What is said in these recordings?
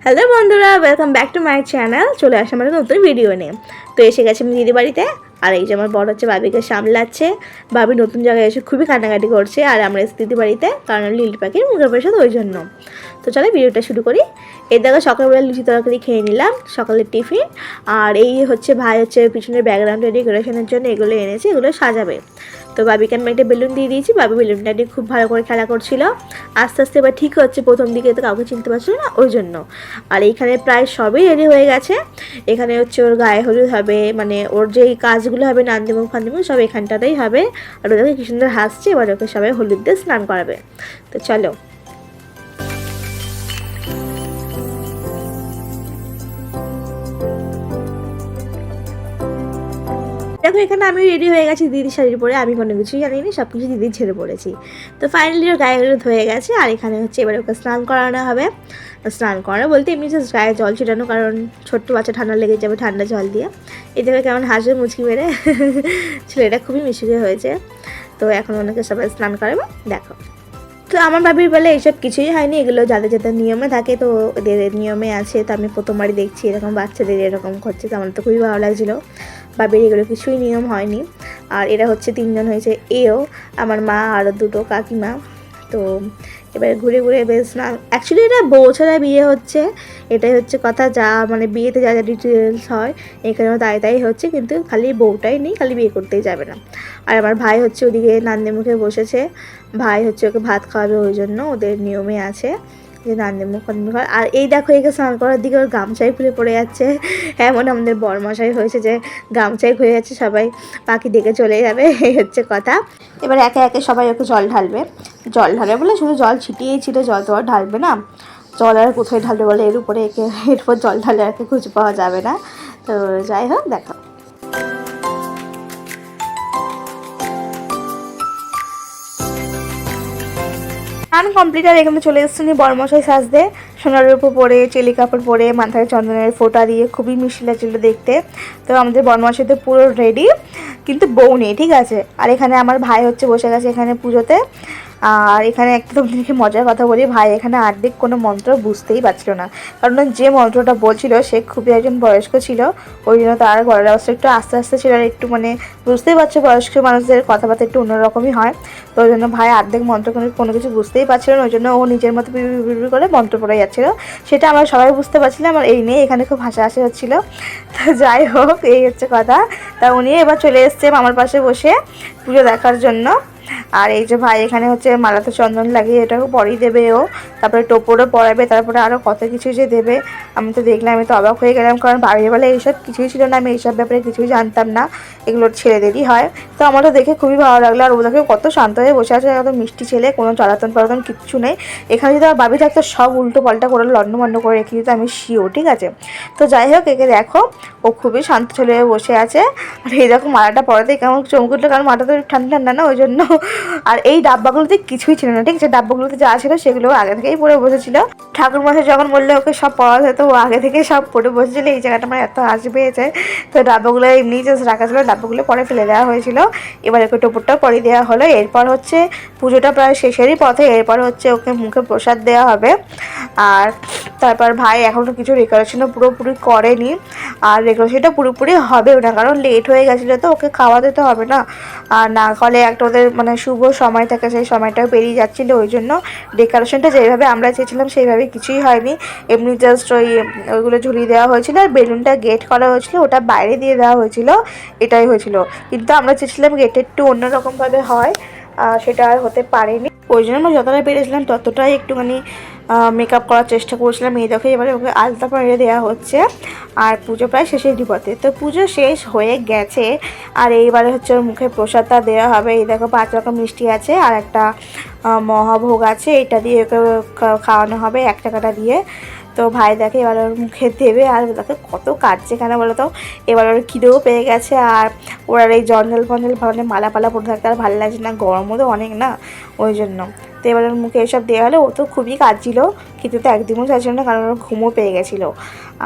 Hello বন্ধুরা, welcome back to my channel. চলে আসে আমার নতুন ভিডিও নিয়ে। তো এসে গেছে আমি দিদি বাড়িতে। আর এই যে আমার বড় হচ্ছে বাবিকে সামলাচ্ছে। বাবি নতুন জায়গায় এসে খুবই কান্নাকাটি করছে। আর আমরা এসে দিদি বাড়িতে, কারণ লিলি পাখির মুখের প্রসাদ ওই জন্য। তো চলো ভিডিওটা শুরু করি। এই দেখো সকালবেলা লুচি তরকারি খেয়ে নিলাম, সকালের টিফিন। আর এই হচ্ছে ভাই হচ্ছে পিছনের ব্যাকগ্রাউন্ডে ডেকোরেশনের জন্য এগুলো এনেছে, এগুলো সাজাবে। তো বাবিকে আমি একটা বেলুন দিয়ে দিয়েছি, বাবি বেলুনটা নিয়ে খুব ভালো করে খেলা করছিল। আস্তে আস্তে এবার ঠিক হচ্ছে, প্রথম দিকে তো কাউকে চিনতে পারছিল না ওই জন্য। আর এইখানে প্রায় সবই রেডি হয়ে গেছে। এখানে হচ্ছে ওর গায়ে হলুদ হবে, মানে ওর যেই কাজগুলো হবে নান্দিমুখ ফান্দিমুখ সব এখানটাতেই হবে। আর ওদেরকে কি সুন্দর হাসছে, এবার ওকে সবাই হলুদ দিয়ে স্নান করাবে। তো চলো। দেখো এখানে আমি রেডি হয়ে গেছি দিদির শাড়ি পরে, আমি কোনো কিছুই জানিনি, সব কিছু দিদির ছেড়ে পড়েছি। তো ফাইনালি ওর গায়ে হলুদ হয়ে গেছে। আর এখানে হচ্ছে এবার ওকে স্নান করানো হবে। স্নান করানো বলতে এমনি জাস্ট গায়ে জল ছিটানো, কারণ ছোট্ট বাচ্চা ঠান্ডা লেগে যাবে ঠান্ডা জল দিয়ে। এই দেখে কেমন হাসবে মুচকি মেরে। ছেলেটা খুবই মিশুকে হয়েছে। তো এখন ওনাকে সবাই স্নান করাবে, দেখো। তো আমার বাবির বলে এইসব কিছুই হয়নি, এগুলো যাদের যাদের নিয়মে থাকে, তো ওদের নিয়মে আছে। তো আমি প্রথমবারই দেখছি এরকম বাচ্চাদের এরকম করছে, তো আমার তো খুবই ভালো লাগছিলো। বাবির এগুলো কিছুই নিয়ম হয়নি। আর এরা হচ্ছে তিনজন হয়েছে, এও আমার মা আর দুটো কাকিমা। তো এবার ঘুরে ঘুরে বেশ না, অ্যাকচুয়ালি এটা বউ ছাড়া বিয়ে হচ্ছে, এটাই হচ্ছে কথা। যা মানে বিয়েতে যা যা ডিটেলস হয় এখানেও তাই তাই হচ্ছে, কিন্তু খালি বউটাই নেই, খালি বিয়ে করতেই যাবে না। আর আমার ভাই হচ্ছে ওদিকে নান্দি মুখে বসেছে, ভাই হচ্ছে ওকে ভাত খাওয়াবে, ওই জন্য ওদের নিয়মে আছে যে নান্দিমুখ ফান্দিমুখ। আর এই দেখো একে স্নান করার দিকে ওর গামছাই খুলে পড়ে যাচ্ছে। এমন আমাদের বরমশাই হয়েছে যে গামছাই খুলে যাচ্ছে, সবাই পাখি দেখে চলে যাবে, এই হচ্ছে কথা। এবার একে একে সবাই ওকে জল ঢালবে। জল ঢালবে বলে শুধু জল ছিটিয়েই ছিল, জল তো আর ঢালবে না। জল আর কোথায় ঢালবে বলে, এর উপরে একে এরপর জল ঢালে আর খুঁজে পাওয়া যাবে না। তো যাই হোক, দেখো স্নান কমপ্লিট। আর এখানে চলে এসেছি বরমশাই সাজতে, সোনার উপর পরে, চেলি কাপড় পরে, মাথায় চন্দনের ফোঁটা দিয়ে, খুবই মিষ্টি লাগছিল দেখতে। তো আমাদের বরমশাই তো পুরো রেডি, কিন্তু বউ নেই, ঠিক আছে। আর এখানে আমার ভাই হচ্ছে বসে গেছে এখানে পুজোতে। আর এখানে একটা তোমাদেরকে মজার কথা বলি, ভাই এখানে আর্ধেক কোনো মন্ত্র বুঝতেই পারছিল না, কারণ যে মন্ত্রটা বলছিল সে খুবই একজন বয়স্ক ছিল, ওই জন্য তার গলার অবস্থা একটু আস্তে আস্তে ছিল। আর একটু মানে বুঝতেই পারছো বয়স্ক মানুষদের কথাবার্তা একটু অন্যরকমই হয়। তো ওই জন্য ভাই আর্ধেক মন্ত্র কোনো কিছু বুঝতেই পারছিল না, ওই জন্য ও নিজের মতো বিড়বিড় করে মন্ত্র পড়ে যাচ্ছিলো। সেটা আমরা সবাই বুঝতে পারছিলাম, আর এই নিয়ে এখানে খুব হাসাহাসি হচ্ছিলো। তো যাই হোক, এই হচ্ছে কথা। তা উনি এবার চলে এসছে আমার পাশে বসে পুজো দেখার জন্য। আর এই যে ভাই এখানে হচ্ছে মালাতে চন্দন লাগিয়ে এটাকে পরেই দেবে ও, তারপরে টোপরও পরাবে, তারপরে আরও কত কিছু যে দেবে। আমি তো দেখলাম, আমি তো অবাক হয়ে গেলাম, কারণ বাড়ির বেলা এইসব কিছুই ছিল না, আমি এইসব ব্যাপারে কিছুই জানতাম না, এগুলো ছেলেদেরই হয়। তো আমার তো দেখে খুবই ভালো লাগলো। আর ও দেখে কত শান্ত হয়ে বসে আছে, কত মিষ্টি ছেলে, কোনো জ্বালাতন পালাতন কিচ্ছু নেই। এখানে যদি আমার বাবি থাকতো সব উল্টো পাল্টা করে লন্ডমন্ড করে রেখে দিত, আমি শিও, ঠিক আছে। তো যাই হোক, একে দেখো ও খুবই শান্ত ছেলে হয়ে বসে আছে। আর এই দেখো মালাটা পরাতেই কেমন চমক উঠলো, কারণ মাথা তো ঠান্ডা ঠান্ডা না, ওই জন্য। আর এই ডাব্বাগুলোতে কিছুই ছিল না, ঠিক আছে। ডাব্বাগুলোতে যা ছিল সেগুলো আগে থেকেই পরে বসেছিল। ঠাকুর মশাই যখন বললে ওকে সব পড়া যেত, ও আগে থেকে সব পড়ে বসেছিল। এই জায়গাটা আমার এত হাসি পেয়েছে। তো ডাব্বাগুলো এমনি জাস্ট রাখা ছিল, ডাব্বাগুলো পরে ফেলে দেওয়া হয়েছিল। এবার ওকে টোপরটাও পরে দেওয়া হলো। এরপর হচ্ছে পুজোটা প্রায় শেষেরই পথে, এরপর হচ্ছে ওকে মুখে প্রসাদ দেওয়া হবে। আর তারপর ভাই এখনও কিছু ডেকোরেশনও পুরোপুরি করেনি, আর ডেকোরেশনটা পুরোপুরি হবেও না, কারণ লেট হয়ে গেছিলো, তো ওকে খাওয়াতে তো হবে না। আর না খাওয়ালে একটা ওদের মানে শুভ সময় থাকে, সেই সময়টাও পেরিয়ে যাচ্ছিলো, ওই জন্য ডেকোরেশনটা যেভাবে আমরা চেয়েছিলাম সেইভাবে কিছুই হয়নি। এমনি জাস্ট ওইগুলো ঝুলিয়ে দেওয়া হয়েছিল, আর বেলুনটা গেট করা হয়েছিল, ওটা বাইরে দিয়ে দেওয়া হয়েছিল, এটাই হয়েছিল। কিন্তু আমরা চেয়েছিলাম গেটে একটু অন্যরকমভাবে হয়, সেটা আর হতে পারেনি। ওই জন্য আমরা যতটা পেরেছিলাম ততটাই একটুখানি মেকআপ করার চেষ্টা করছিলাম। এই দেখো এবারে ওকে আলতা পরিয়ে দেওয়া হচ্ছে। আর পুজো প্রায় শেষের পথে, তো পুজো শেষ হয়ে গেছে। আর এইবারে হচ্ছে ওর মুখে প্রসাদটা দেওয়া হবে। এই দেখো 5 রকম মিষ্টি আছে, আর একটা মহাভোগ আছে, এটা দিয়ে ওকে খাওয়ানো হবে 1 টাকাটা দিয়ে। তো ভাই দেখে এবার ওর মুখে দেবে। আর দেখে কত কাটছে কেন বলো তো, এবার ওর খিদেও পেয়ে গেছে। আর ওরা এই জঞ্জাল ফঞ্জাল ভালো মালা পালা পড়ে থাকতে আর ভালো লাগছে না, গরমও তো অনেক না, ওই জন্য। তো এবার ওর মুখে এসব দেওয়া হলো। ও তো খুবই কাঁদছিল, কিন্তু তো একদিনও চাইছিল না, কারণ ওর ঘুমও পেয়ে গেছিলো।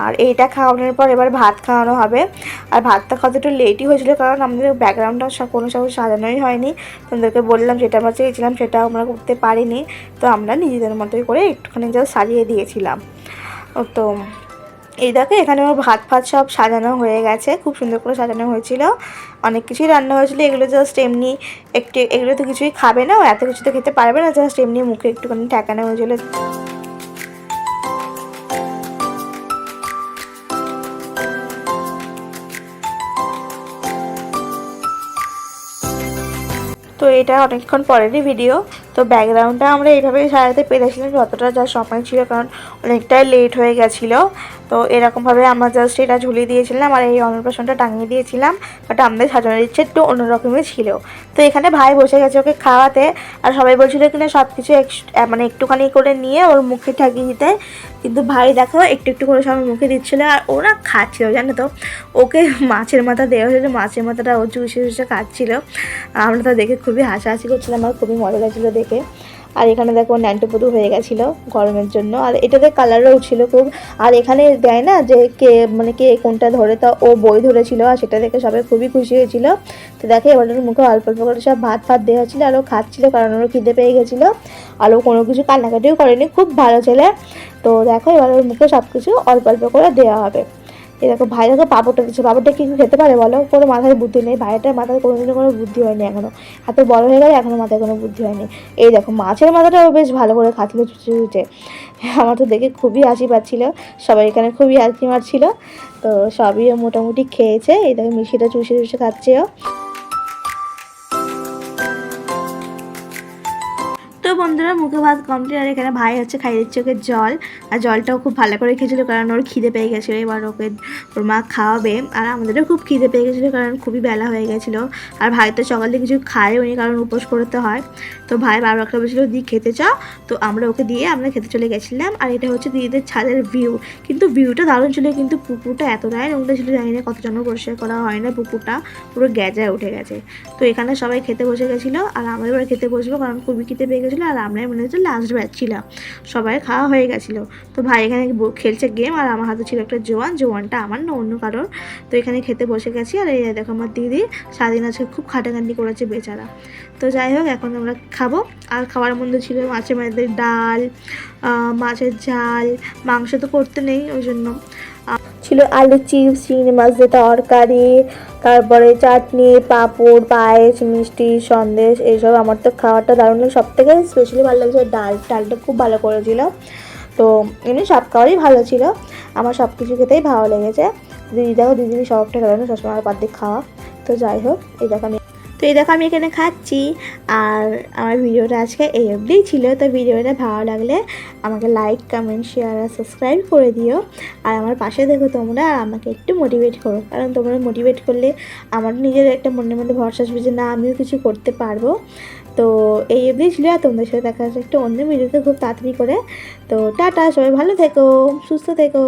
আর এইটা খাওয়ানোর পর এবার ভাত খাওয়ানো হবে। আর ভাতটা খাওয়াতে একটু লেটই হয়েছিলো, কারণ আমাদের ব্যাকগ্রাউন্ডটা কোনো সব সাজানোই হয়নি। তোমাদেরকে বললাম যেটা আমরা চেয়েছিলাম সেটা আমরা করতে পারিনি, তো আমরা নিজেদের মতোই করে একটুখানি যা সাজিয়ে দিয়েছিলাম। তো এই দেখো এখানে আমার ভাত ফাত সব সাজানো হয়ে গেছে, খুব সুন্দর করে সাজানো হয়েছিল, অনেক কিছুই রান্না হয়েছিল। এগুলো জাস্ট এমনি একটু, এগুলো তো কিছুই খাবে না, এত কিছু তো খেতে পারবে না, জাস্ট এমনি মুখে একটুখানি ঠেকানো হয়েছিল। তো এটা অনেকক্ষণ পরেরই ভিডিও। তো ব্যাকগ্রাউন্ডটা আমরা এইভাবেই সাজাতে পেরেছিলাম যতটা যা সময় ছিল, কারণ অনেকটাই লেট হয়ে গেছিলো। তো এরকমভাবে আমরা জাস্ট এটা ঝুলিয়ে দিয়েছিলাম আর এই অন্নপ্রাশনটা টাঙিয়ে দিয়েছিলাম, বাট আমাদের সাজানোর ইচ্ছে একটু অন্যরকমই ছিল। তো এখানে ভাই বসে গেছে ওকে খাওয়াতে, আর সবাই বলছিল কিনা সব কিছু মানে একটুখানি করে নিয়ে ওর মুখে ঠাকিয়ে দিতে, কিন্তু ভাই দেখো একটু একটু করে সবাই মুখে দিচ্ছিলো আর ওরা খাচ্ছিল, জানো তো। ওকে মাছের মাথা দেওয়া হয়েছিল, মাছের মাথাটা ও চুষে চুষে খাচ্ছিল। আমরা তো দেখে খুবই হাসাহাসি করছিলাম, আমার খুবই মজা লাগছিলো দেখে। আর এখানে দেখো ন্যান্টুপুতু হয়ে গেছিলো গরমের জন্য, আর এটাতে কালারও ছিল খুব। আর এখানে দেয় না যে কে মানে কে কোনটা ধরে, তা ও বই ধরেছিল আর সেটা দেখে সবাই খুবই খুশি হয়েছিল। তো দেখে এবার মুখে অল্প অল্প করে সব ভাত ফাত দেওয়া হচ্ছিলো, আর ও খাচ্ছিলো কারণ ওর খিদে পেয়ে গেছিলো। আর ও কোনো কিছু কান্নাকাটিও করেনি, খুব ভালো ছেলে। তো দেখো এবার ওর মুখে সব কিছু অল্প অল্প করে দেওয়া হবে। এই দেখো ভাই দেখো পাঁপড়টা দিচ্ছে, পাঁপড়টা কি খেতে পারে বলো? কোনো মাথায় বুদ্ধি নেই, ভাইটার মাথায় কোনোদিনও কোনো বুদ্ধি হয়নি এখনো, এত বড় হয়ে গেলে এখনো মাথায় কোনো বুদ্ধি হয়নি। এই দেখো মাছের মাথাটাও বেশ ভালো করে খাচ্ছিল চুচে চুচে, আমার তো দেখে খুবই হাসি পাচ্ছিলো, সবাই এখানে খুবই হাসি মারছিল। তো সবই মোটামুটি খেয়েছে, এই দেখো মিষ্টিটা চুষে চুষে খাচ্ছেও। তো বন্ধুরা মুখে ভাত কমপ্লিট, আর এখানে ভাই হচ্ছে খাইয়ে দিচ্ছে ওকে জল, আর জলটাও খুব ভালো করে খেয়েছিলো কারণ ওর খিদে পেয়ে গেছিলো, এবার ওকে ওর মা খাওয়াবে। আর আমাদেরও খুব খিদে পেয়ে গেছিলো কারণ খুবই বেলা হয়ে গেছিলো, আর ভাই তো সকালে কিছু খায়ও নি কারণ উপোস করতে হয়। তো ভাই বারবার একটা বলছিলো দি খেতে চাও, তো আমরা ওকে দিয়ে আমরা খেতে চলে গেছিলাম। আর এটা হচ্ছে দিদিদের ছাদের ভিউ, কিন্তু ভিউটা দারুণ ছিল, কিন্তু পুকুরটা এতটাই নোংরা ছিল, জানি না কত জন্য পরিষ্কার করা হয় না, পুকুরটা পুরো গ্যাজায় উঠে গেছে। তো এখানে সবাই খেতে বসে গেছিলো আর আমরা এবার খেতে বসবো কারণ খুবই খেতে পেয়ে গেছিলো, আর আমরাই মনে হচ্ছে লাস্ট ব্যাচ ছিলাম, সবাই খাওয়া হয়ে গেছিলো। তো ভাই এখানে খেলছে গেম, আর আমার হাতে ছিল একটা জোয়ানটা আমার না অন্য কারোর। তো এখানে খেতে বসে গেছি, আর এই দেখো আমার দিদি সারাদিন আজকে খুব খাটাখাটি করেছে বেচারা। তো যাই হোক এখন আমরা খাবো, আর খাওয়ার মধ্যে ছিল মাছের মধ্যে ডাল, মাছের ঝাল, মাংস তো করতে নেই ওই জন্য ছিল আলু চিপস, চিংড়ি মাছ দিয়ে তরকারি, তারপরে চাটনি, পাঁপড়, পায়েস, মিষ্টি, সন্দেশ, এইসব। আমার তো খাওয়াটা দারুণ লাগে, সব থেকে স্পেশালি ভালো লাগছে ডালটা খুব ভালো করেছিল। তো এমনি সব খাওয়ারই ভালো ছিল, আমার সব কিছু খেতেই ভালো লেগেছে। দিদি দেখো দিদি সবটা কারণে সবসময় আমার পাত দিয়ে খাওয়া। তো যাই হোক এই দেখো আমি এখানে খাচ্ছি। আর আমার ভিডিওটা আজকে এই অবধিই ছিল। তো ভিডিওটা ভালো লাগলে আমাকে লাইক, কমেন্ট, শেয়ার আর সাবস্ক্রাইব করে দিও। আর আমার পাশে দেখো তোমরা, আর আমাকে একটু মোটিভেট করো, কারণ তোমরা মোটিভেট করলে আমার নিজের একটা মনের মধ্যে ভরসা আসবে যে না আমিও কিছু করতে পারবো। তো এই অবধিই ছিল, আর তোমাদের সাথে দেখা যাচ্ছে একটা অন্য ভিডিওতে খুব তাড়াতাড়ি করে। তো টাটা, সবাই ভালো থেকো, সুস্থ থেকো।